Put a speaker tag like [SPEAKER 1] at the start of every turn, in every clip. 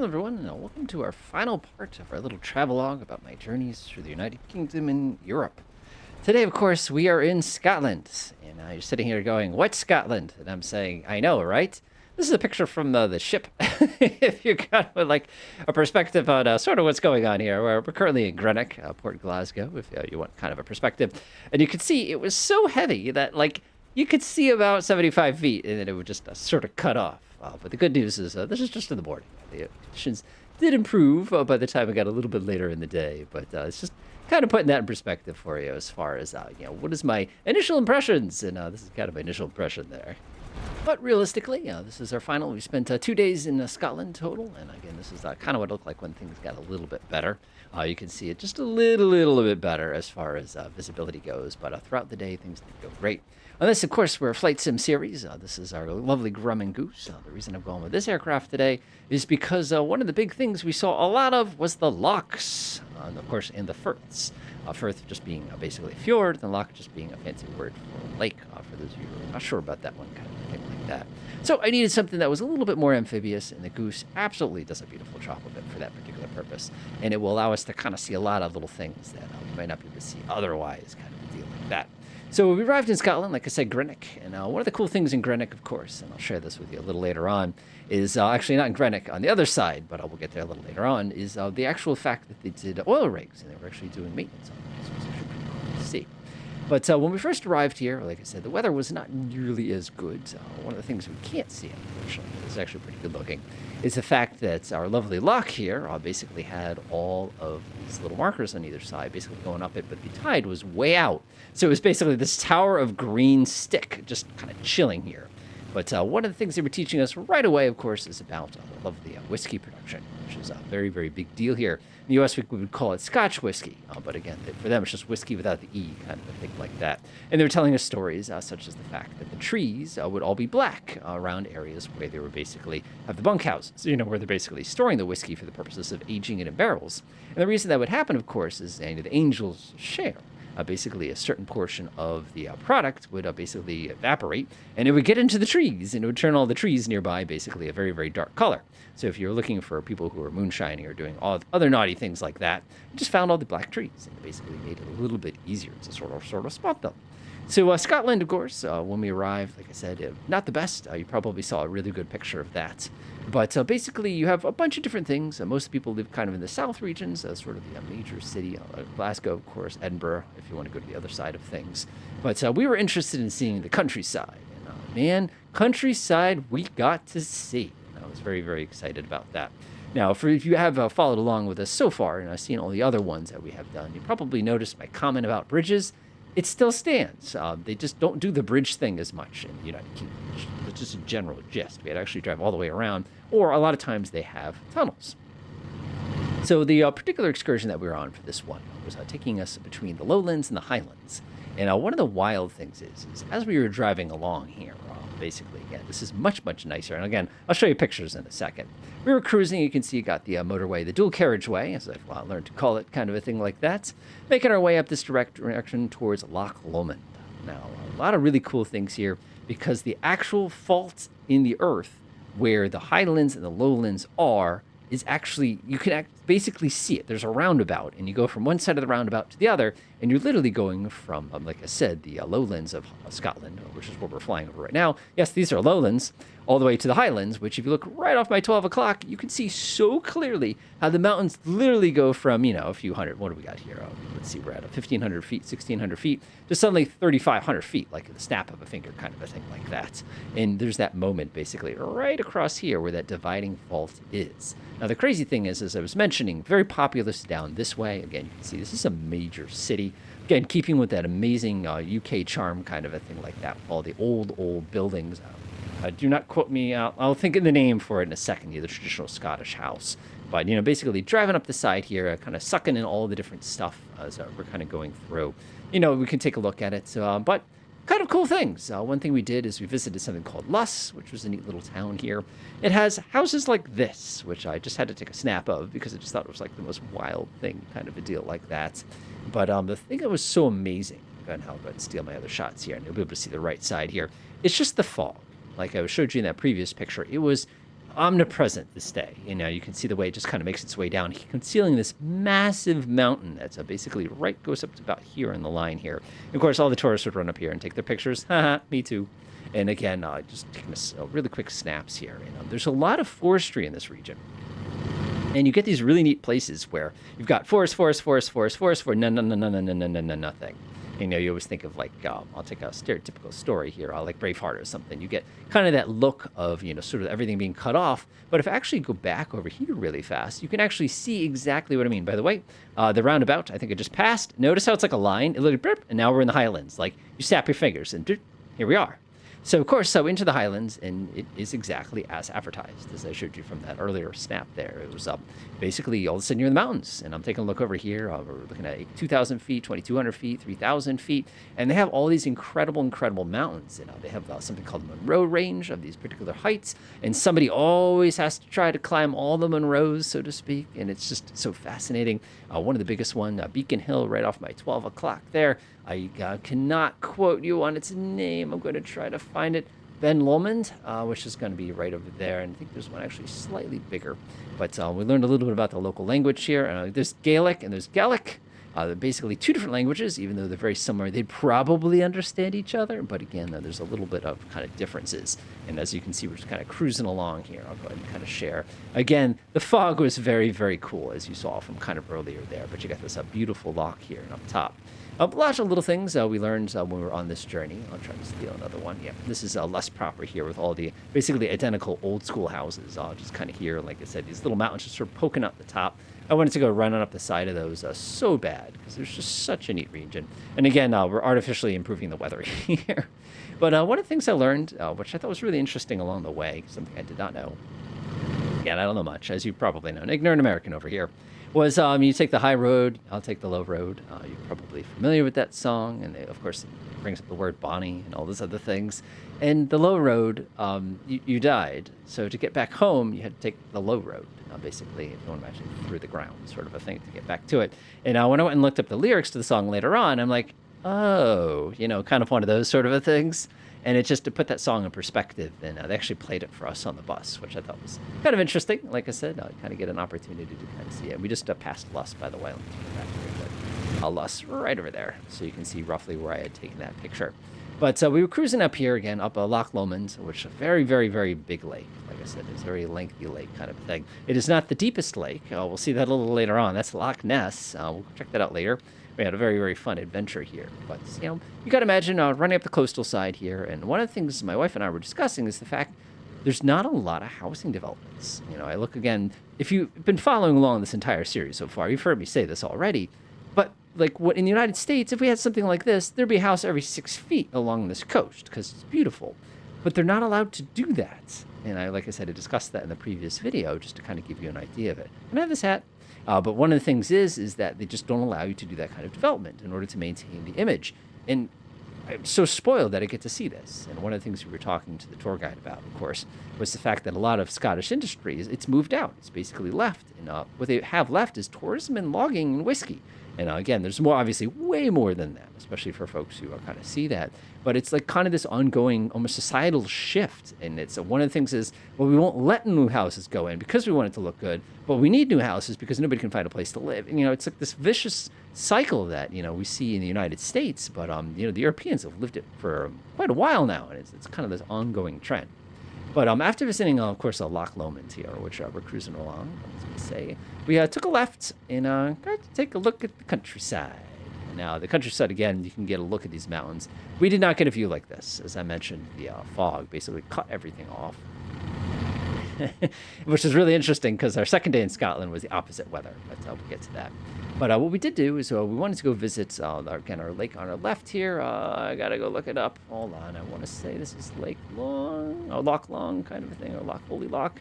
[SPEAKER 1] Hello, everyone, and welcome to our final part of our little travelogue about my journeys through the United Kingdom and Europe. Today, of course, we are in Scotland, and you're sitting here going, "What Scotland?" And I'm saying, "I know, right?" This is a picture from the ship. If you got like a perspective on sort of what's going on here, we're currently in Greenock, Port Glasgow. If you want kind of a perspective, and you can see it was so heavy that you could see about 75 feet, and then it would just sort of cut off. But the good news is this is just in the morning. The conditions did improve by the time it got a little bit later in the day, but it's just kind of putting that in perspective for you as far as what is my initial impressions, and this is kind of my initial impression there. But realistically, this is our final. We spent 2 days in Scotland total, and again, this is kind of what it looked like when things got a little bit better. You can see it just a little bit better as far as visibility goes, but throughout the day, things did go great. On this, of course, we're a Flight Sim series. This is our lovely Grum and Goose. The reason I'm going with this aircraft today is because one of the big things we saw a lot of was the lochs, and of course, and the firths. Firth just being basically a fjord, and loch just being a fancy word for lake, for those of you who are not sure about that one, kind of thing like that. So I needed something that was a little bit more amphibious, and the Goose absolutely does a beautiful job of it for that particular purpose. And it will allow us to kind of see a lot of little things that we might not be able to see otherwise, kind of a deal like that. So we arrived in Scotland, like I said, Greenock. And one of the cool things in Greenock, of course, and I'll share this with you a little later on, is actually not in Greenock, on the other side, but we'll get there a little later on, is the actual fact that they did oil rigs, and they were actually doing maintenance on them. So it was actually pretty cool to see. But when we first arrived here, like I said, the weather was not nearly as good. One of the things we can't see, unfortunately, is actually pretty good looking, is the fact that our lovely loch here basically had all of these little markers on either side, basically going up it, but the tide was way out. So it was basically this tower of green stick just kind of chilling here. But one of the things they were teaching us right away, of course, is about the lovely whiskey production, which is a very, very big deal here. In the U.S., we would call it Scotch whiskey. But again, for them, it's just whiskey without the E, kind of a thing like that. And they were telling us stories such as the fact that the trees would all be black around areas where they were basically have the bunkhouses, where they're basically storing the whiskey for the purposes of aging it in barrels. And the reason that would happen, of course, is the angels share. Basically, a certain portion of the product would basically evaporate, and it would get into the trees, and it would turn all the trees nearby basically a very, very dark color. So if you're looking for people who are moonshining or doing all other naughty things like that, you just found all the black trees, and it basically made it a little bit easier to sort of spot them. So Scotland, of course, when we arrived, like I said, not the best. You probably saw a really good picture of that. But basically, you have a bunch of different things. Most people live kind of in the south regions, sort of the major city, Glasgow, of course, Edinburgh, if you want to go to the other side of things. But we were interested in seeing the countryside. And man, countryside we got to see. And I was very, very excited about that. Now, if you have followed along with us so far, and I've seen all the other ones that we have done, you probably noticed my comment about bridges. It still stands. They just don't do the bridge thing as much in the United Kingdom. It's just a general gist. We had to actually drive all the way around, or a lot of times they have tunnels. So the particular excursion that we were on for this one was taking us between the lowlands and the highlands. And one of the wild things is as we were driving along here, basically, again, this is much, much nicer. And again, I'll show you pictures in a second. We were cruising. You can see you got the motorway, the dual carriageway, as I've learned to call it, kind of a thing like that, making our way up this direction towards Loch Lomond. Now, a lot of really cool things here because the actual fault in the earth where the highlands and the lowlands are is actually, you can basically see it. There's a roundabout, and you go from one side of the roundabout to the other, and you're literally going from, like I said, the lowlands of Scotland, which is what we're flying over right now. Yes, these are lowlands, all the way to the highlands, which if you look right off by 12 o'clock, you can see so clearly how the mountains literally go from, a few hundred, what do we got here? Let's see, we're at 1,500 feet, 1,600 feet, to suddenly 3,500 feet, like the snap of a finger kind of a thing like that. And there's that moment basically right across here where that dividing fault is. Now, the crazy thing is, as I was mentioning, very populous down this way. Again, you can see this is a major city. Again, keeping with that amazing UK charm kind of a thing like that, with all the old buildings. Do not quote me. I'll think of the name for it in a second, the traditional Scottish house. But, basically driving up the side here, kind of sucking in all the different stuff as we're kind of going through. We can take a look at it. But kind of cool things. One thing we did is we visited something called Loch, which was a neat little town here. It has houses like this, which I just had to take a snap of because I just thought it was like the most wild thing, kind of a deal like that. But the thing that was so amazing, and I'll go ahead and steal my other shots here, and you'll be able to see the right side here, it's just the fog. Like I showed you in that previous picture, it was omnipresent this day. You can see the way it just kind of makes its way down, concealing this massive mountain that's basically goes up to about here in the line here. And of course, all the tourists would run up here and take their pictures. Haha, me too. And again, just taking really quick snaps here. There's a lot of forestry in this region. And you get these really neat places where you've got forest, for nothing. You always think of I'll take a stereotypical story here, like Braveheart or something. You get kind of that look of, sort of everything being cut off. But if I actually go back over here really fast, you can actually see exactly what I mean. By the way, the roundabout, I think it just passed. Notice how it's like a line, it literally, and now we're in the highlands. Like you snap your fingers and here we are. So, of course, into the highlands, and it is exactly as advertised, as I showed you from that earlier snap there. It was basically all of a sudden you're in the mountains, and I'm taking a look over here. We're looking at 2,000 feet, 2,200 feet, 3,000 feet, and they have all these incredible mountains. They have something called the Monroe Range of these particular heights, and somebody always has to try to climb all the Monroes, so to speak, and it's just so fascinating. One of the biggest one, Beacon Hill, right off my 12 o'clock there. I cannot quote you on its name. I'm going to try to find it. Ben Lomond, which is going to be right over there. And I think there's one actually slightly bigger. But we learned a little bit about the local language here. There's Gaelic and there's Gaelic. They're basically two different languages, even though they're very similar. They'd probably understand each other. But again, there's a little bit of kind of differences. And as you can see, we're just kind of cruising along here. I'll go ahead and kind of share. Again, the fog was very, very cool, as you saw from kind of earlier there. But you got this beautiful loch here and up top. Lots of little things we learned when we were on this journey. I'll try to steal another one. Yeah, this is less proper here with all the basically identical old school houses. Just kind of here, like I said, these little mountains just sort of poking out the top. I wanted to go running up the side of those so bad because there's just such a neat region. And again, we're artificially improving the weather here. But one of the things I learned, which I thought was really interesting along the way, something I did not know. Again, I don't know much, as you probably know. An ignorant American over here. Was you take the high road, I'll take the low road. You're probably familiar with that song, and of course it brings up the word Bonnie and all those other things. And the low road, you died, so to get back home, you had to take the low road, basically, if you want to imagine, through the ground, sort of a thing to get back to it. And when I went and looked up the lyrics to the song later on, I'm like, oh, kind of one of those sort of a things. And it's just to put that song in perspective, and they actually played it for us on the bus, which I thought was kind of interesting. Like I said, kind of get an opportunity to kind of see it. We just passed Luss, by the way. Let me turn back here, but Luss right over there, so you can see roughly where I had taken that picture. But we were cruising up here again, up Loch Lomond, which is a very, very, very big lake. Like I said, it's a very lengthy lake kind of thing. It is not the deepest lake. We'll see that a little later on. That's Loch Ness. We'll check that out later. We had a very, very fun adventure here. But, you got to imagine running up the coastal side here. And one of the things my wife and I were discussing is the fact there's not a lot of housing developments. I look again, if you've been following along this entire series so far, you've heard me say this already. But like what in the United States, if we had something like this, there'd be a house every 6 feet along this coast because it's beautiful. But they're not allowed to do that. And like I said, I discussed that in the previous video just to kind of give you an idea of it. And I have this hat. But one of the things is that they just don't allow you to do that kind of development in order to maintain the image. And I'm so spoiled that I get to see this. And one of the things we were talking to the tour guide about, of course, was the fact that a lot of Scottish industry, it's moved out. It's basically left. And what they have left is tourism and logging and whiskey. And again, there's more, obviously, way more than that, especially for folks who kind of see that. But it's like kind of this ongoing, almost societal shift. And it's one of the things is, well, we won't let new houses go in because we want it to look good. But we need new houses because nobody can find a place to live. And, it's like this vicious cycle that, we see in the United States. But, the Europeans have lived it for quite a while now. And it's kind of this ongoing trend. But after visiting, of course, Loch Lomond here, which we're cruising along, I was going to say, we took a left and got to take a look at the countryside. Now, the countryside, again, you can get a look at these mountains. We did not get a view like this. As I mentioned, the fog basically cut everything off, which is really interesting because our second day in Scotland was the opposite weather, but we'll get to that. But what we did do is we wanted to go visit, our lake on our left here. I got to go look it up. Hold on. I want to say this is Loch Long kind of a thing, or Loch Holy Loch.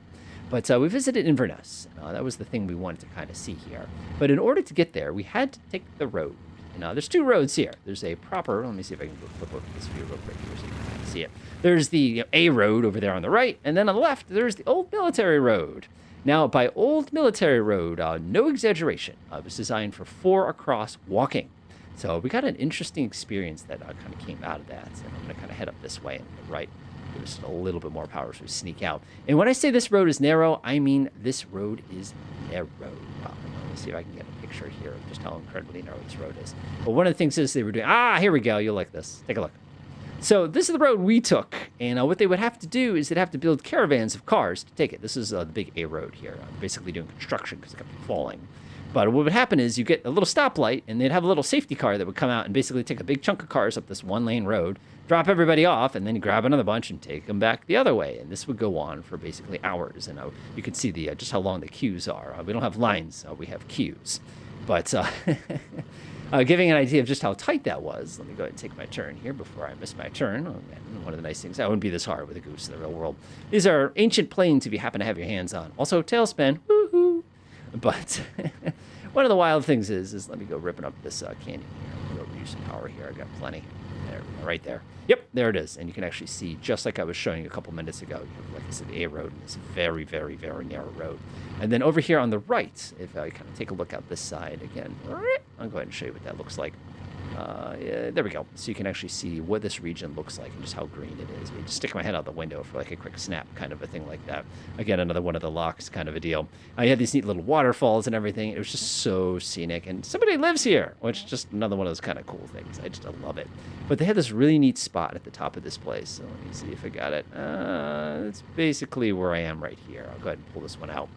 [SPEAKER 1] But we visited Inverness. That was the thing we wanted to kind of see here. But in order to get there, we had to take the road. There's two roads here. There's a proper, let me see if I can flip over this view real quick here so you can kind of see it. There's the A road over there on the right, and then on the left, there's the Old Military Road. Now, by Old Military Road, no exaggeration, it was designed for 4 across walking. So we got an interesting experience that kind of came out of that. And I'm going to kind of head up this way on the right. give us a little bit more power as we sneak out. And when I say this road is narrow, I mean this road is narrow. Wow. Let me see if I can get a picture here of just how incredibly narrow this road is. But one of the things is they were doing, here we go. You'll like this. Take a look. So this is the road we took, and what they would have to do is they'd have to build caravans of cars to take it. This is the big A road here. I'm basically doing construction because it kept falling. But what would happen is you get a little stoplight, and they'd have a little safety car that would come out and basically take a big chunk of cars up this one-lane road, drop everybody off, and then grab another bunch and take them back the other way. And this would go on for basically hours. And you can see the just how long the queues are. We don't have lines. We have queues. But giving an idea of just how tight that was, let me go ahead and take my turn here before I miss my turn. One of the nice things, that wouldn't be this hard with a goose in the real world. These are ancient plains if you happen to have your hands on. Also, tailspin, woohoo! But one of the wild things is let me go ripping up this canyon here. I'll go use some power here. I got plenty. There, right there. Yep, there it is. And you can actually see, just like I was showing you a couple minutes ago, like I said, the A road, and this very, very, very narrow road. And then over here on the right, if I kind of take a look out this side again, I'll go ahead and show you what that looks like. Yeah, there we go. So you can actually see what this region looks like and just how green it is. We just stick my head out the window for like a quick snap, kind of a thing like that. Again, another one of the Lochs kind of a deal. You had these neat little waterfalls and everything. It was just so scenic. And somebody lives here, which is just another one of those kind of cool things. I love it. But they had this really neat spot at the top of this place. So let me see if I got it. It's basically where I am right here. I'll go ahead and pull this one out.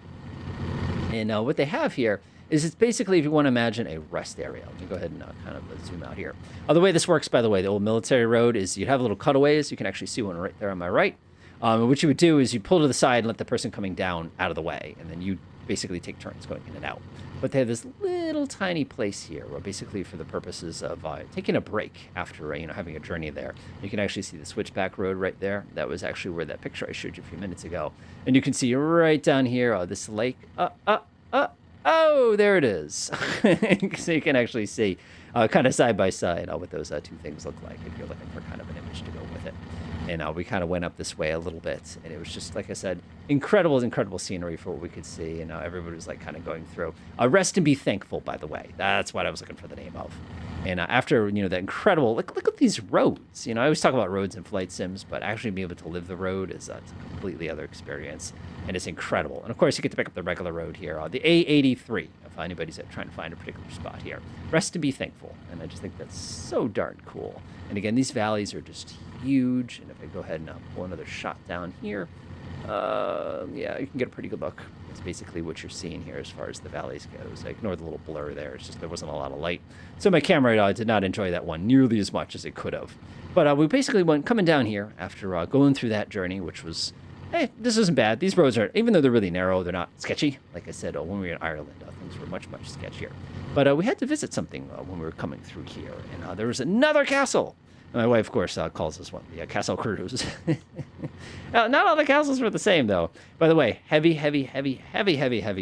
[SPEAKER 1] And what they have here is it's basically, if you want to imagine, a rest area. Let me go ahead and kind of zoom out here. The way this works, by the way, the old military road is you'd have little cutaways. You can actually see one right there on my right. What you would do is you pull to the side and let the person coming down out of the way, and then you basically take turns going in and out. But they have this little tiny place here where basically for the purposes of taking a break after having a journey there. You can actually see the switchback road right there. That was actually where that picture I showed you a few minutes ago. And you can see right down here, this lake. Oh, there it is. So you can actually see kind of side by side what those two things look like if you're looking for kind of an image to go with it. And we kind of went up this way a little bit, and it was just, like I said, incredible scenery for what we could see. And everybody was like kind of going through. Rest and be thankful, by the way. That's what I was looking for the name of. And after, that incredible, look at these roads. I always talk about roads in flight sims, but actually being able to live the road is a completely other experience. And it's incredible. And of course, you get to pick up the regular road here, the A83, if anybody's trying to find a particular spot here. Rest and be thankful. And I just think that's so darn cool. And again, these valleys are just huge. And if I go ahead and pull another shot down here, yeah, you can get a pretty good look. That's basically what you're seeing here as far as the valleys goes. I ignore the little blur there. It's just there wasn't a lot of light. So my camera did not enjoy that one nearly as much as it could have. But we basically went coming down here after going through that journey, which was, hey, this isn't bad. These roads are, even though they're really narrow, they're not sketchy. Like I said, when we were in Ireland, things were much sketchier. But we had to visit something when we were coming through here. And there was another castle. My wife, of course, calls this one the Castle Cruise. Not all the castles were the same, though. By the way, heavy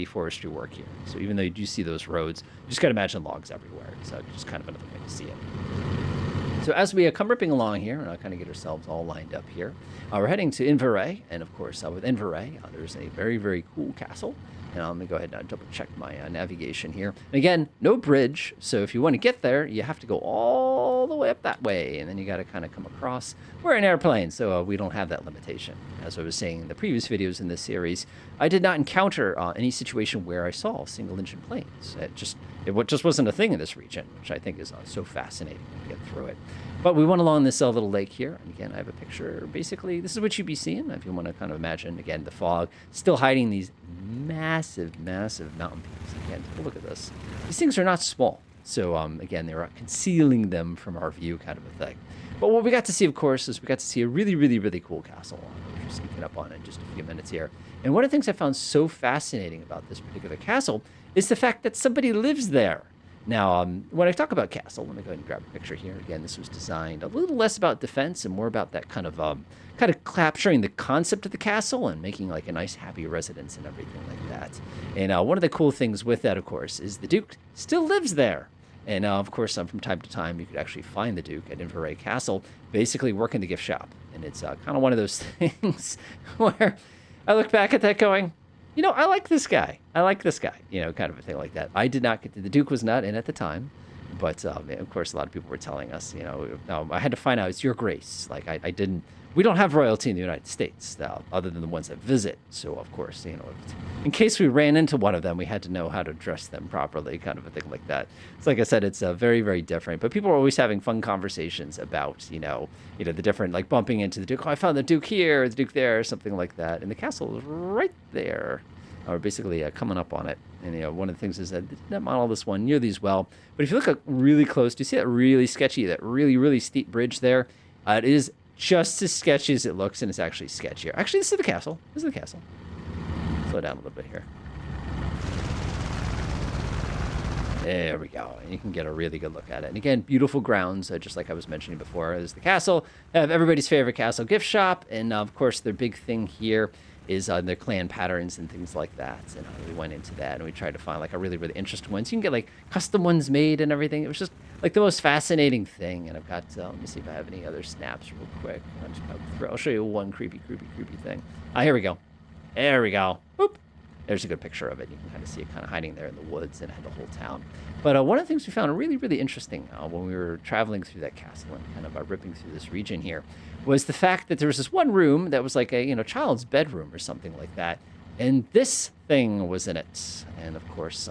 [SPEAKER 1] forestry work here. So even though you do see those roads, you just got to imagine logs everywhere. So just kind of another way to see it. So as we come ripping along here, and I'll kind of get ourselves all lined up here, we're heading to Inverness. And of course, with Inverness, there's a very cool castle. And let me go ahead and double check my navigation here. And again, no bridge. So if you want to get there, you have to go all the way up that way. And then you got to kind of come across. We're an airplane, so we don't have that limitation. As I was saying in the previous videos in this series, I did not encounter any situation where I saw single-engine planes. It just wasn't a thing in this region, which I think is so fascinating to get through it. But we went along this little lake here. And again, I have a picture. Basically, this is what you'd be seeing if you want to kind of imagine, again, the fog still hiding these massive mountain peaks. Again, take a look at this. These things are not small. So, again, they were concealing them from our view kind of a thing. But what we got to see, of course, is we got to see a really cool castle. We're sneaking up on it in just a few minutes here. And one of the things I found so fascinating about this particular castle is the fact that somebody lives there. Now, when I talk about castle, let me go ahead and grab a picture here. Again, this was designed a little less about defense and more about that kind of capturing the concept of the castle and making like a nice, happy residence and everything like that. And one of the cool things with that, of course, is the Duke still lives there. And of course, from time to time, you could actually find the Duke at Inverness Castle, basically working the gift shop. And it's kind of one of those things where I look back at that going, I like this guy. Kind of a thing like that. I did not get the Duke was not in at the time. But, of course, a lot of people were telling us, I had to find out, it's your grace. Like, I didn't we don't have royalty in the United States, other than the ones that visit. So, of course, in case we ran into one of them, we had to know how to address them properly, kind of a thing like that. So, like I said, it's very, very different. But people are always having fun conversations about, the different, like bumping into the Duke. Oh, I found the Duke here, the Duke there, something like that. And the castle is right there, or basically coming up on it. And, one of the things is that they did not model this one nearly as well. But if you look up really close, do you see that really sketchy, that really, really steep bridge there? It is just as sketchy as it looks, and it's actually sketchier. Actually, this is the castle. This is the castle. Slow down a little bit here. There we go. And you can get a really good look at it. And again, beautiful grounds, just like I was mentioning before. There's the castle. They have everybody's favorite castle gift shop. And, of course, their big thing here is their clan patterns and things like that. And we went into that, and we tried to find, like, a really, really interesting one. So you can get, like, custom ones made and everything. It was just, like, the most fascinating thing. And I've got, let me see if I have any other snaps real quick. I'll show you one creepy thing. Here we go. There we go. Boop. There's a good picture of it. You can kind of see it kind of hiding there in the woods and had the whole town. But one of the things we found really, really interesting when we were traveling through that castle and kind of ripping through this region here was the fact that there was this one room that was like a child's bedroom or something like that. And this thing was in it. And of course,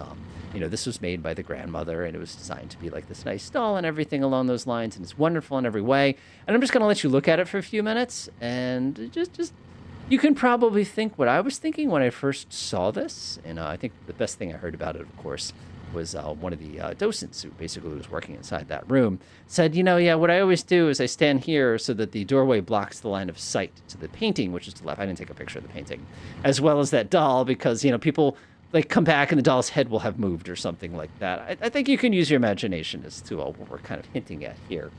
[SPEAKER 1] this was made by the grandmother, and it was designed to be like this nice doll and everything along those lines. And it's wonderful in every way. And I'm just going to let you look at it for a few minutes and just you can probably think what I was thinking when I first saw this. And I think the best thing I heard about it, of course, was one of the docents who basically was working inside that room said, what I always do is I stand here so that the doorway blocks the line of sight to the painting, which is to the left. I didn't take a picture of the painting, as well as that doll, because, people like come back and the doll's head will have moved or something like that. I think you can use your imagination as to what we're kind of hinting at here.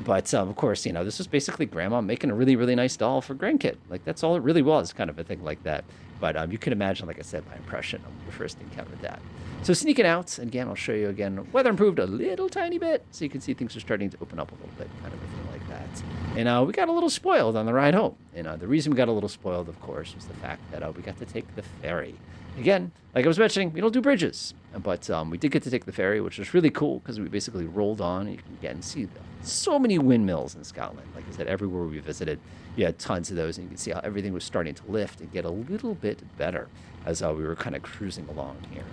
[SPEAKER 1] But, of course, this was basically grandma making a really, really nice doll for grandkid. Like, that's all it really was, kind of a thing like that. But you can imagine, like I said, my impression when we first encountered that. So sneaking out, again, I'll show you again. Weather improved a little tiny bit, so you can see things are starting to open up a little bit, kind of a thing like that. And we got a little spoiled on the ride home. And the reason we got a little spoiled, of course, was the fact that we got to take the ferry. Again, like I was mentioning, we don't do bridges, but we did get to take the ferry, which was really cool because we basically rolled on. And you can get and see so many windmills in Scotland. Like I said, everywhere we visited, you had tons of those, and you can see how everything was starting to lift and get a little bit better as we were kind of cruising along here.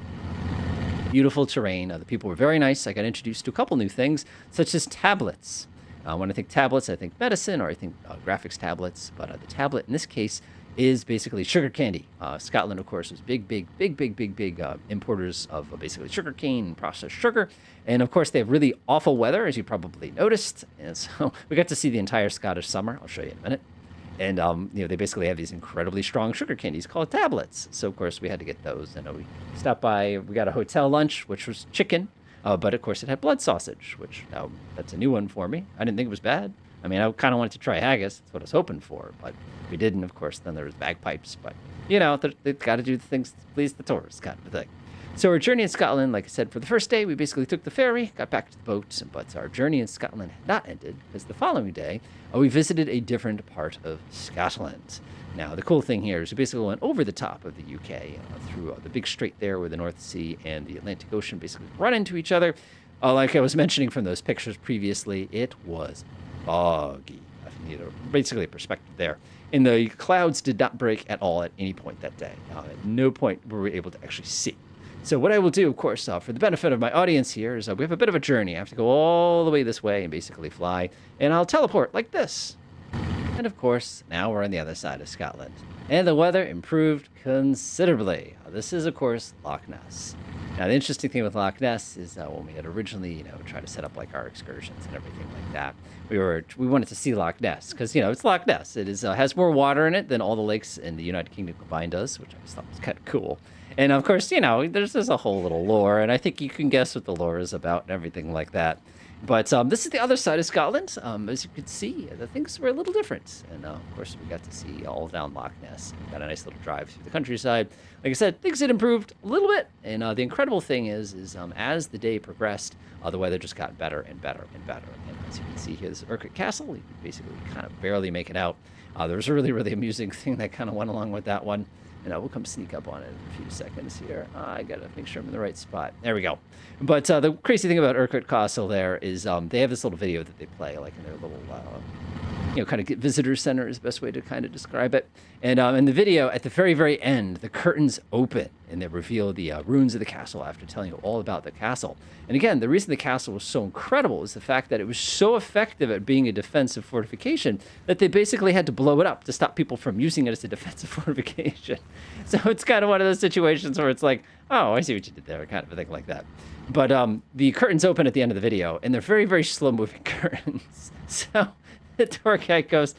[SPEAKER 1] Beautiful terrain. The people were very nice. I got introduced to a couple new things, such as tablets. When I think tablets, I think medicine, or I think graphics tablets. But the tablet in this case is basically sugar candy. Scotland, of course, was big importers of basically sugar cane and processed sugar. And, of course, they have really awful weather, as you probably noticed. And so we got to see the entire Scottish summer. I'll show you in a minute. And, they basically have these incredibly strong sugar candies called tablets. So, of course, we had to get those. And we stopped by, we got a hotel lunch, which was chicken. But, of course, it had blood sausage, which that's a new one for me. I didn't think it was bad. I mean, I kind of wanted to try haggis. That's what I was hoping for. But we didn't, of course. Then there was bagpipes. But, they've got to do the things to please the tourists, kind of a thing. So our journey in Scotland, like I said, for the first day, we basically took the ferry, got back to the boat, but our journey in Scotland had not ended, because the following day, we visited a different part of Scotland. Now, the cool thing here is we basically went over the top of the UK, through the big strait there where the North Sea and the Atlantic Ocean basically run into each other. Like I was mentioning from those pictures previously, it was foggy. Basically a perspective there. And the clouds did not break at all at any point that day. At no point were we able to actually see. So what I will do, of course, for the benefit of my audience here, is we have a bit of a journey. I have to go all the way this way and basically fly, and I'll teleport like this. And, of course, now we're on the other side of Scotland. And the weather improved considerably. This is, of course, Loch Ness. Now, the interesting thing with Loch Ness is when we had originally, tried to set up like our excursions and everything like that, we wanted to see Loch Ness because, it's Loch Ness. It is has more water in it than all the lakes in the United Kingdom combined does, which I just thought was kind of cool. And, of course, there's a whole little lore, and I think you can guess what the lore is about and everything like that. But this is the other side of Scotland. As you can see, the things were a little different. And, of course, we got to see all down Loch Ness. We got a nice little drive through the countryside. Like I said, things had improved a little bit. And the incredible thing is as the day progressed, the weather just got better and better and better. And as you can see here, this Urquhart Castle, you can basically kind of barely make it out. There was a really, really amusing thing that kind of went along with that one. And we'll come sneak up on it in a few seconds here. I got to make sure I'm in the right spot. There we go. But the crazy thing about Urquhart Castle there is they have this little video that they play, like in their little kind of visitor center is the best way to kind of describe it. And in the video, at the very, very end, the curtains open and they reveal the ruins of the castle after telling you all about the castle. And again, the reason the castle was so incredible is the fact that it was so effective at being a defensive fortification that they basically had to blow it up to stop people from using it as a defensive fortification. So it's kind of one of those situations where it's like, oh, I see what you did there, kind of a thing like that. But the curtains open at the end of the video, and they're very, very slow-moving curtains. So the tour guide goes,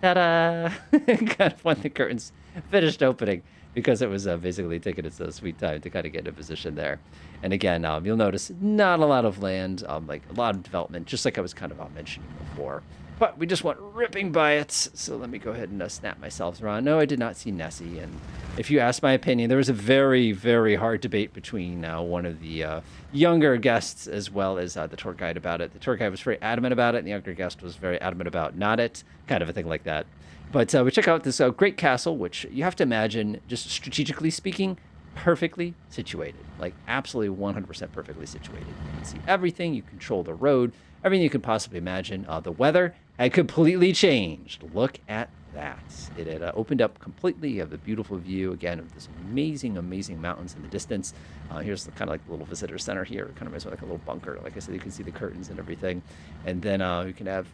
[SPEAKER 1] ta-da, kind of when the curtains finished opening, because it was basically taking its sweet time to kind of get in a position there. And again, you'll notice not a lot of land, like a lot of development, just like I was kind of mentioning before. But we just went ripping by it. So let me go ahead and snap myself around. No, I did not see Nessie. And if you ask my opinion, there was a very, very hard debate between one of the younger guests as well as the tour guide about it. The tour guide was very adamant about it, and the younger guest was very adamant about not it, kind of a thing like that. But we check out this great castle, which you have to imagine, just strategically speaking, perfectly situated, like absolutely 100% perfectly situated. You can see everything. You control the road, everything you can possibly imagine. The weather had completely changed. Look at that. It had opened up completely. You have the beautiful view, again, of this amazing, amazing mountains in the distance. Here's the kind of like the little visitor center here. It kind of reminds me of like a little bunker. Like I said, you can see the curtains and everything. And then you can have,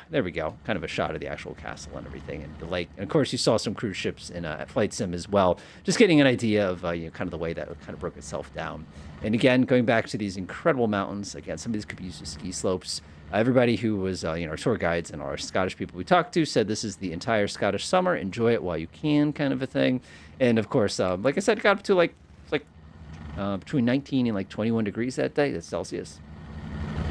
[SPEAKER 1] there we go, kind of a shot of the actual castle and everything, and the lake. And of course, you saw some cruise ships in Flight Sim as well, just getting an idea of kind of the way that kind of broke itself down. And again, going back to these incredible mountains, again, some of these could be used as ski slopes. Everybody who was, our tour guides and our Scottish people we talked to said this is the entire Scottish summer. Enjoy it while you can, kind of a thing. And of course, like I said, it got up to between 19 and like 21 degrees that day. That's Celsius.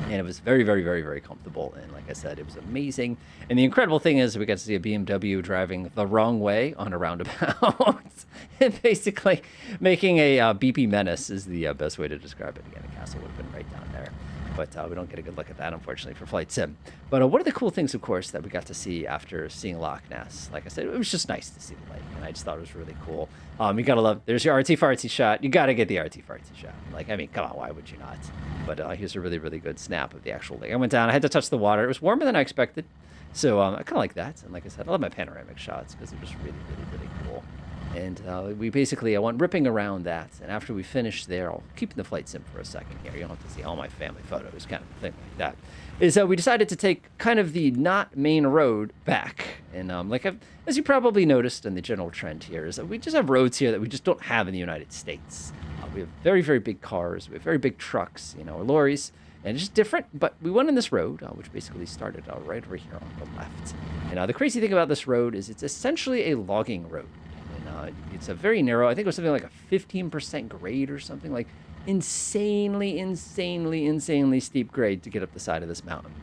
[SPEAKER 1] And it was very, very, very, very comfortable. And like I said, it was amazing. And the incredible thing is we got to see a BMW driving the wrong way on a roundabout. And basically making a BP menace is the best way to describe it. Again, the castle would have been right down there. But we don't get a good look at that, unfortunately, for Flight Sim. But one of the cool things, of course, that we got to see after seeing Loch Ness, like I said, it was just nice to see the lake, and I just thought it was really cool. You gotta love, there's your artsy-fartsy shot. You gotta get the artsy-fartsy shot. Like, I mean, come on, why would you not? But here's a really, really good snap of the actual lake. I went down, I had to touch the water. It was warmer than I expected. So I kind of like that. And like I said, I love my panoramic shots because they're just really, really, really cool. And I went ripping around that. And after we finished there, I'll keep the Flight Sim for a second here. You don't have to see all my family photos, kind of thing like that. Is we decided to take kind of the not main road back. And as you probably noticed in the general trend here, is that we just have roads here that we just don't have in the United States. We have very, very big cars. We have very big trucks, or lorries. And it's just different, but we went on this road, which basically started right over here on the left. And the crazy thing about this road is it's essentially a logging road. It's a very narrow, I think it was something like a 15% grade or something, like insanely, insanely, insanely steep grade to get up the side of this mountain.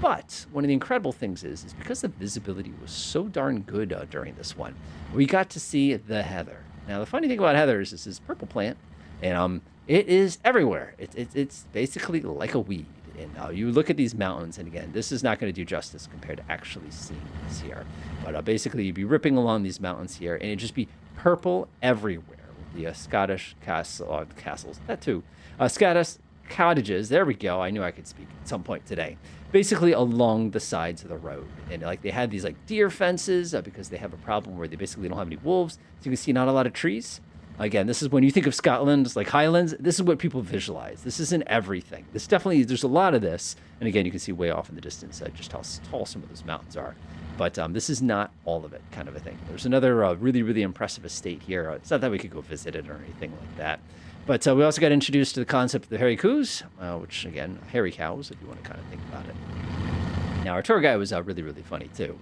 [SPEAKER 1] But one of the incredible things is because the visibility was so darn good during this one, we got to see the heather. Now, the funny thing about heather is this is a purple plant, and it is everywhere. It's basically like a weed. And you look at these mountains, and again, this is not going to do justice compared to actually seeing this here. But basically, you'd be ripping along these mountains here, and it'd just be purple everywhere with the Scottish castles, that too. Scottish cottages, there we go. I knew I could speak at some point today. Basically along the sides of the road. And they had these deer fences because they have a problem where they basically don't have any wolves. So you can see not a lot of trees. Again, this is when you think of Scotland, it's like Highlands, this is what people visualize. This isn't everything. There's a lot of this. And again, you can see way off in the distance just how tall some of those mountains are. But this is not all of it, kind of a thing. There's another really, really impressive estate here. It's not that we could go visit it or anything like that. But we also got introduced to the concept of the hairy coos, which, again, hairy cows, if you want to kind of think about it. Now, our tour guide was really, really funny, too.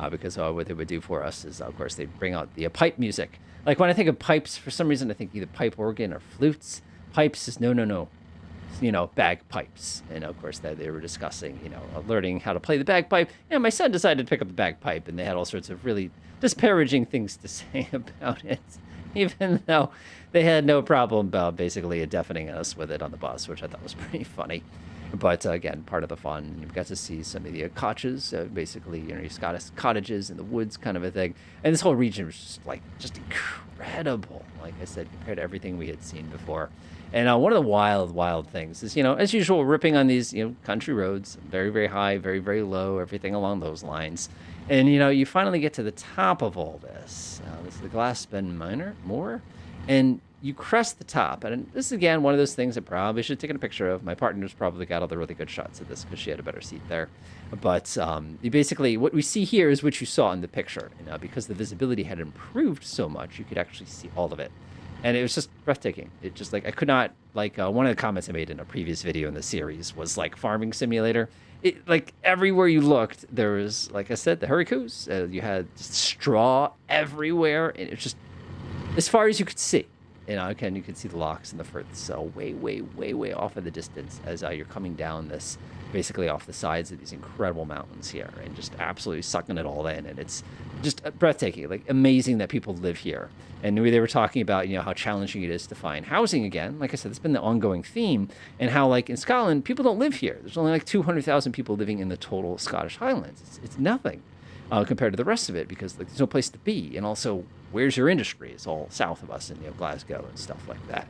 [SPEAKER 1] Because what they would do for us is, of course, they'd bring out the pipe music. Like, when I think of pipes, for some reason, I think either pipe organ or flutes. Pipes is no. Bagpipes. And, of course, they were discussing, learning how to play the bagpipe. And my son decided to pick up the bagpipe, and they had all sorts of really disparaging things to say about it, even though they had no problem basically deafening us with it on the bus, which I thought was pretty funny. But again, part of the fun, you got to see some of the cottages, basically, your Scottish cottages in the woods, kind of a thing. And this whole region was just incredible, like I said, compared to everything we had seen before. And one of the wild things is, as usual, ripping on these, country roads, very, very high, very, very low, everything along those lines. And you finally get to the top of all this. This is the Glassben Minor Moor, and you crest the top. And this is again one of those things that probably should have taken a picture of. My partner's probably got all the really good shots of this because she had a better seat there. But you basically, what we see here is what you saw in the picture. Because the visibility had improved so much, you could actually see all of it. And it was just breathtaking. It just I could not, one of the comments I made in a previous video in the series was farming simulator. It, everywhere you looked, there was, like I said, the hurricanes. You had straw everywhere. And it was just, as far as you could see. Again, you could see the Lochs and the Firths. So way, way, way, way off in the distance as you're coming down this, basically off the sides of these incredible mountains here, and just absolutely sucking it all in. And it's just breathtaking, amazing that people live here. And they were talking about, how challenging it is to find housing again. Like I said, it's been the ongoing theme, and how, in Scotland, people don't live here. There's only 200,000 people living in the total Scottish Highlands. It's nothing compared to the rest of it, because there's no place to be. And also, where's your industry? It's all south of us in Glasgow and stuff like that.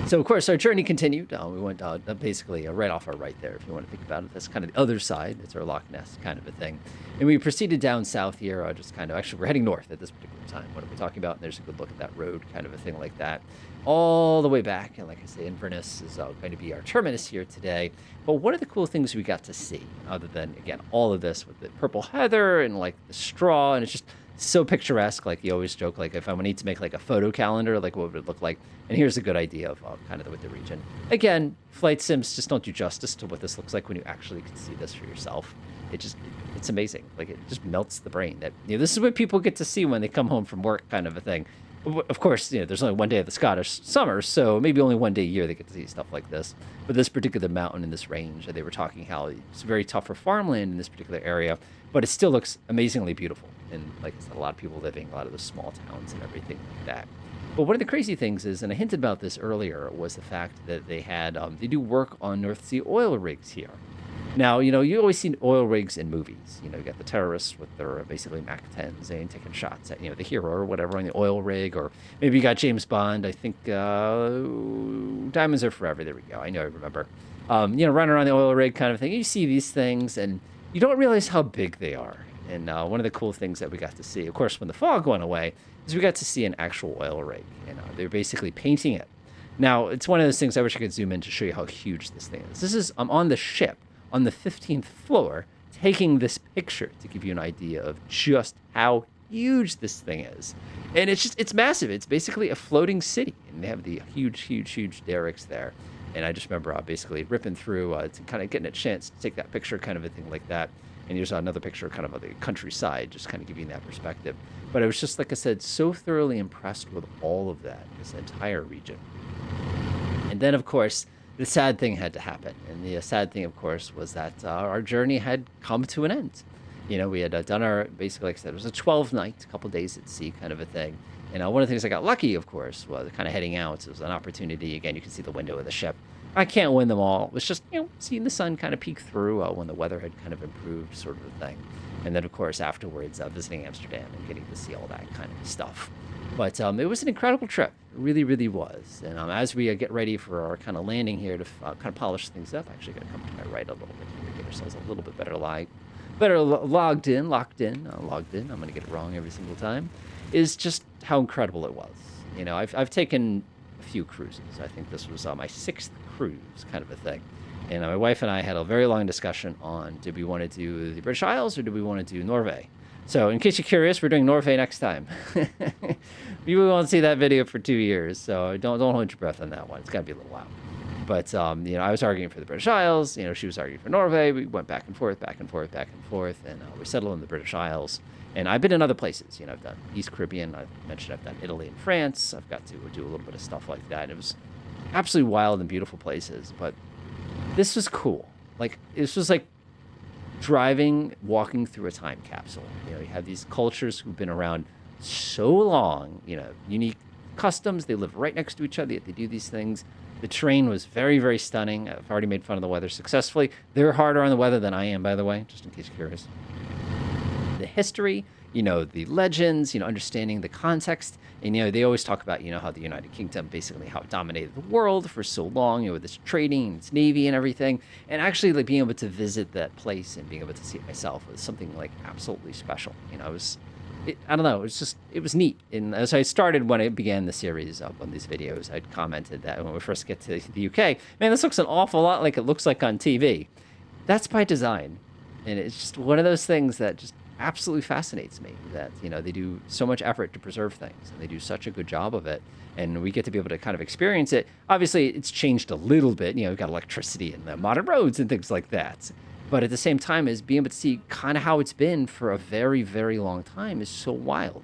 [SPEAKER 1] So, of course, our journey continued. We went basically right off our right there, if you want to think about it. That's kind of the other side. It's our Loch Ness kind of a thing. And we proceeded down south here, actually, we're heading north at this particular time. What are we talking about? And there's a good look at that road, kind of a thing like that. All the way back. And like I say, Inverness is going to be our terminus here today. But one of the cool things we got to see, other than, again, all of this with the purple heather and, the straw, and it's just so picturesque. You always joke, if I need to make a photo calendar, what would it look like? And here's a good idea of kind of with the region. Again, flight sims just don't do justice to what this looks like when you actually can see this for yourself. It's amazing. It just melts the brain that this is what people get to see when they come home from work, kind of a thing. Of course, there's only one day of the Scottish summer, so maybe only one day a year they get to see stuff like this. But this particular mountain in this range, they were talking how it's very tough for farmland in this particular area, but it still looks amazingly beautiful. And like I said, a lot of people living, a lot of the small towns and everything like that. But one of the crazy things is, and I hinted about this earlier, was the fact that they do work on North Sea oil rigs here. Now, you always see oil rigs in movies. You got the terrorists with their basically MAC-10s and taking shots at, the hero or whatever on the oil rig. Or maybe you got James Bond. I think Diamonds Are Forever. There we go. I remember. Running around the oil rig kind of thing. You see these things and you don't realize how big they are. And one of the cool things that we got to see, of course, when the fog went away, is we got to see an actual oil rig. They're basically painting it. Now, it's one of those things I wish I could zoom in to show you how huge this thing is. I'm on the ship on the 15th floor taking this picture to give you an idea of just how huge this thing is. And it's massive. It's basically a floating city. And they have the huge derricks there. And I just remember basically ripping through to kind of getting a chance to take that picture, kind of a thing like that. And here's another picture kind of the countryside, just kind of giving that perspective. But I was just, like I said, so thoroughly impressed with all of that, this entire region. And then, of course, the sad thing had to happen. And the sad thing, of course, was that our journey had come to an end. We had done our, basically, like I said, it was a 12-night, a couple days at sea kind of a thing. And one of the things I got lucky, of course, was kind of heading out. It was an opportunity. Again, you can see the window of the ship. I can't win them all. It was just, seeing the sun kind of peek through when the weather had kind of improved, sort of a thing. And then, of course, afterwards, visiting Amsterdam and getting to see all that kind of stuff. But it was an incredible trip. It really, really was. And as we get ready for our kind of landing here to kind of polish things up, actually going to come to my right a little bit here to get ourselves a little bit logged in. I'm going to get it wrong every single time. Is just how incredible it was. I've taken a few cruises. I think this was my 6th cruise, kind of a thing. And my wife and I had a very long discussion on, did we want to do the British Isles or do we want to do Norway? So in case you're curious, we're doing Norway next time. You won't see that video for 2 years, so don't hold your breath on that one. It's got to be a little while. But, I was arguing for the British Isles. She was arguing for Norway. We went back and forth, and we settled in the British Isles. And I've been in other places. I've done East Caribbean. I've mentioned I've done Italy and France. I've got to do a little bit of stuff like that. It was absolutely wild and beautiful places. But this was cool. This was like walking through a time capsule. You have these cultures who've been around so long, unique customs. They live right next to each other, yet they do these things. The terrain was very, very stunning. I've already made fun of the weather successfully. They're harder on the weather than I am, by the way, just in case you're curious. The history the legends, understanding the context. And, they always talk about, how the United Kingdom basically how it dominated the world for so long, with its trading, its navy and everything. And actually like being able to visit that place and being able to see it myself was something like absolutely special. I don't know. It was neat. And as I started when I began the series up on these videos, I'd commented that when we first get to the UK, man, this looks an awful lot like it looks like on TV. That's by design. And it's just one of those things that just absolutely fascinates me that, they do so much effort to preserve things and they do such a good job of it. And we get to be able to kind of experience it. Obviously, it's changed a little bit. We've got electricity and the modern roads and things like that. But at the same time, is being able to see kind of how it's been for a very, very long time is so wild.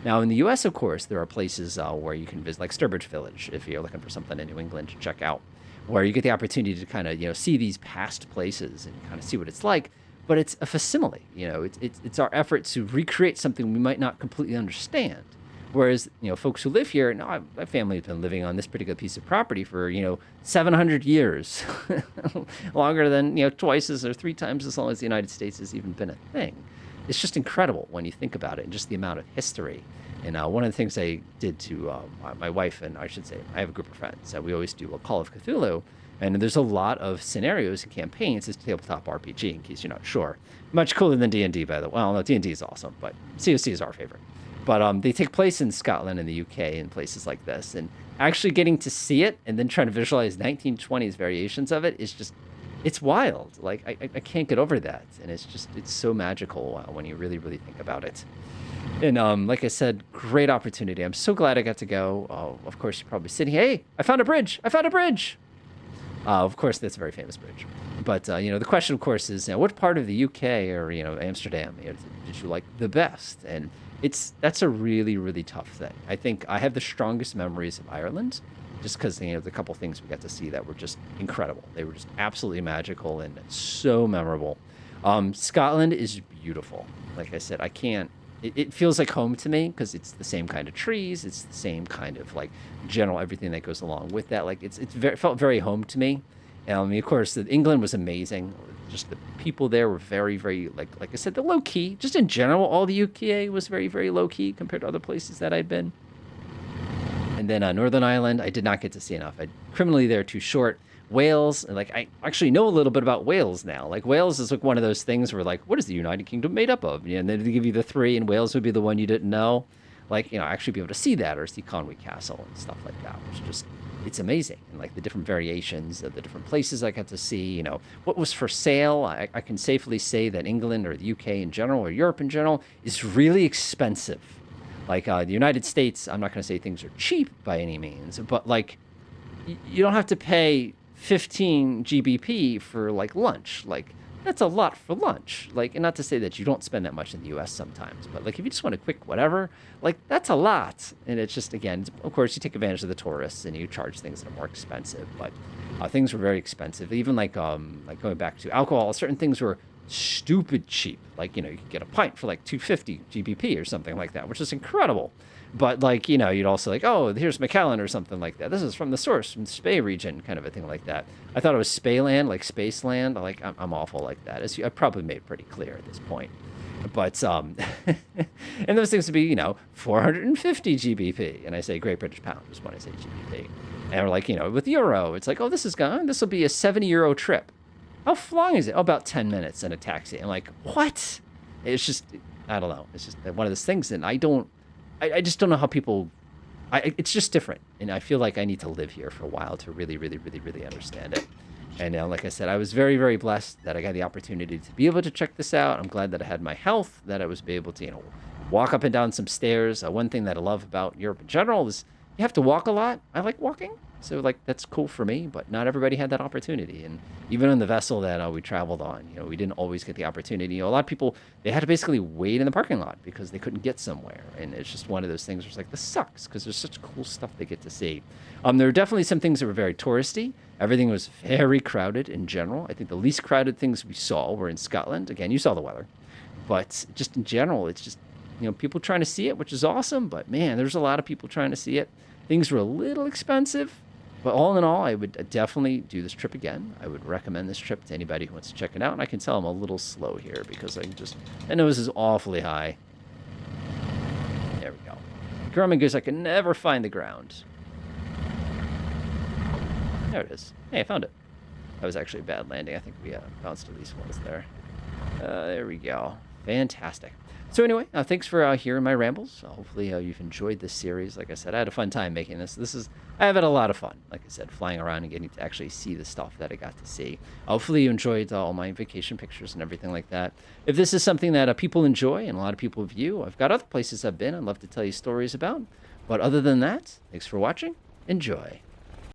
[SPEAKER 1] Now, in the U.S., of course, there are places where you can visit, like Sturbridge Village, if you're looking for something in New England to check out, where you get the opportunity to kind of, see these past places and kind of see what it's like. But it's a facsimile, it's our effort to recreate something we might not completely understand. Whereas, folks who live here, now my family has been living on this particular piece of property for, 700 years, longer than, twice as or three times as long as the United States has even been a thing. It's just incredible when you think about it and just the amount of history. And one of the things I did to my wife, and I should say, I have a group of friends, we always do a Call of Cthulhu. And there's a lot of scenarios and campaigns. It's tabletop RPG, in case you're not sure. Much cooler than D&D, by the way. Well, no, D&D is awesome, but COC is our favorite. But they take place in Scotland and the UK and places like this. And actually getting to see it and then trying to visualize 1920s variations of it is just, it's wild. Like, I can't get over that. And it's so magical when you really, really think about it. And like I said, great opportunity. I'm so glad I got to go. Of course, you're probably sitting, hey, I found a bridge. I found a bridge. Of course, that's a very famous bridge. But, the question, of course, is what part of the UK or, Amsterdam did you like the best? And that's a really, really tough thing. I think I have the strongest memories of Ireland just because, the couple things we got to see that were just incredible. They were just absolutely magical and so memorable. Scotland is beautiful. Like I said, I can't. It feels like home to me because it's the same kind of trees. It's the same kind of like general everything that goes along with that. Like it felt very home to me. Of course, England was amazing. Just the people there were very, very like I said, the low key. Just in general, all the UK was very, very low key compared to other places that I'd been. And then Northern Ireland, I did not get to see enough. Criminally, they're too short. Wales, like I actually know a little bit about Wales now. Like Wales is like one of those things where like, what is the United Kingdom made up of? And then they give you the three, and Wales would be the one you didn't know. Like, actually be able to see that or see Conwy Castle and stuff like that, which just, it's amazing. And like the different variations of the different places I got to see, what was for sale. I can safely say that England or the UK in general or Europe in general is really expensive. Like the United States, I'm not going to say things are cheap by any means, but like you don't have to pay 15 GBP for like lunch. Like that's a lot for lunch. Like, and not to say that you don't spend that much in the US sometimes, but like if you just want a quick whatever, like that's a lot. And it's just, again, of course you take advantage of the tourists and you charge things that are more expensive, but things were very expensive. Even like going back to alcohol, certain things were stupid cheap. Like, you could get a pint for like 250 GBP or something like that, which is incredible. But like, you'd also like, oh, here's Macallan or something like that. This is from the source, from the Spey region, kind of a thing like that. I thought it was Speyland, like Spaceland. Like, I'm awful like that. As I probably made pretty clear at this point. But, and those things would be, 450 GBP. And I say Great British Pound is when I say GBP. And we're like, with Euro, it's like, oh, this will be a 70 euro trip. How long is it? Oh, about 10 minutes in a taxi. I'm like, what? It's just, I don't know. It's just one of those things. And I just don't know how people, it's just different. And I feel like I need to live here for a while to really, really, really, really understand it. And like I said, I was very, very blessed that I got the opportunity to be able to check this out. I'm glad that I had my health, that I was able to, walk up and down some stairs. One thing that I love about Europe in general is you have to walk a lot. I like walking. So like that's cool for me, but not everybody had that opportunity. And even on the vessel that we traveled on, we didn't always get the opportunity. A lot of people, they had to basically wait in the parking lot because they couldn't get somewhere. And it's just one of those things where it's like, this sucks because there's such cool stuff they get to see. There were definitely some things that were very touristy. Everything was very crowded in general. I think the least crowded things we saw were in Scotland. Again, you saw the weather, but just in general, it's just, people trying to see it, which is awesome. But man, there's a lot of people trying to see it. Things were a little expensive. But all in all, I would definitely do this trip again. I would recommend this trip to anybody who wants to check it out. And I can tell I'm a little slow here because I know this is awfully high. Grumman goes, I can never find the ground. There it is. Hey, I found it. That was actually a bad landing. I think we bounced at least once there. There we go. Fantastic. So anyway, thanks for hearing my rambles. Hopefully you've enjoyed this series. Like I said, I had a fun time making this. I've had a lot of fun. Like I said, flying around and getting to actually see the stuff that I got to see. Hopefully you enjoyed all my vacation pictures and everything like that. If this is something that people enjoy and a lot of people view, I've got other places I've been I'd love to tell you stories about. But other than that, thanks for watching. Enjoy.